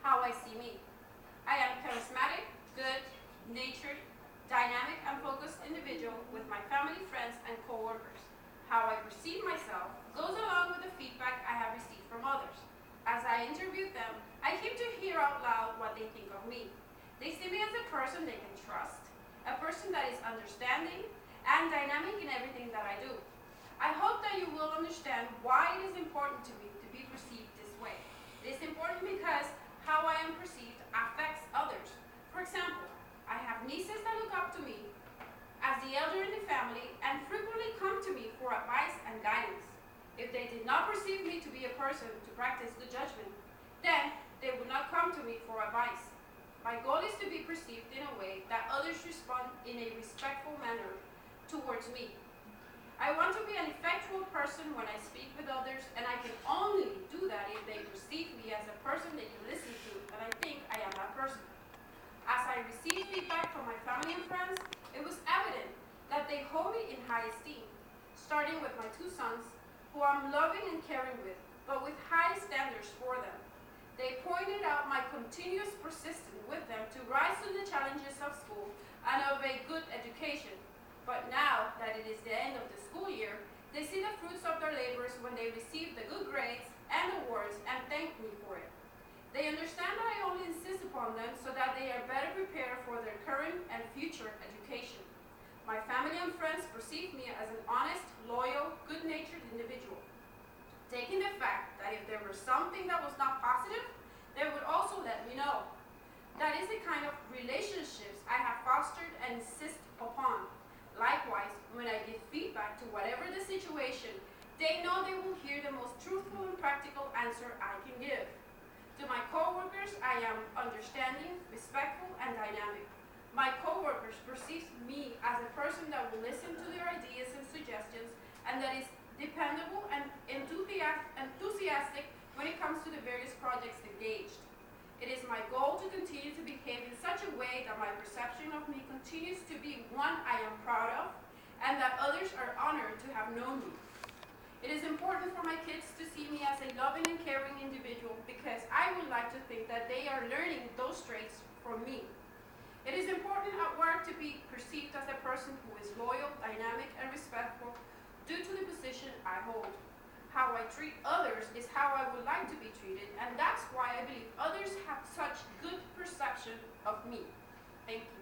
how I see me. I am charismatic, good-natured, dynamic, and focused individual with my family, friends, and co-workers. How I perceive myself goes along with the feedback I have received from others. As I interviewed them, I came to hear out loud what they think of me. They see me as a person they can trust, a person that is understanding and dynamic in everything that I do. I hope that you will understand why it is important to me to be perceived this way. It is important because how I am perceived affects others. For example, I have nieces that look up to me as the elder in the family and frequently come to me for advice and guidance. If they did not perceive me to be a person to practice good judgment, then they would not come to me for advice. My goal is to be perceived in a way that others respond in a respectful manner towards me. I want to be an effectual person when I speak with others, and I can only do that if they perceive me as a person they can listen to, and I think I am that person. As I received feedback from my family and friends, it was evident that they hold me in high esteem, starting with my two sons, who I'm loving and caring with, but with high standards for them. They pointed out my continuous persistence with them to rise to the challenges of school and of a good education. But now that it is the end of the school year, they see the fruits of their labors when they receive the good grades and awards and thank me for it. They understand that I only insist upon them so that they are better prepared for their current and future education. My family and friends perceive me as an honest, loyal, good-natured individual. Taking the fact that if there were something that was not positive, they would also let me know. That is the kind of relationships I have fostered and insist upon. Likewise, when I give feedback to whatever the situation, they know they will hear the most truthful and practical answer I can give. To my co-workers, I am understanding, respectful, and dynamic. My co-workers perceive me as a person that will listen to their ideas and suggestions, and that is dependable and enthusiastic when it comes to the various projects engaged. It is my goal to continue to behave in such a way that my perception of me continues to be one I am proud of, and that others are honored to have known me. It is important for my kids to see me as a loving and caring individual because I would like to think that they are learning those traits from me. It is important at work to be perceived as a person who is loyal, dynamic, and respectful due to the position I hold. How I treat others is how I would like to be treated, and that's why I believe others have such good perception of me. Thank you.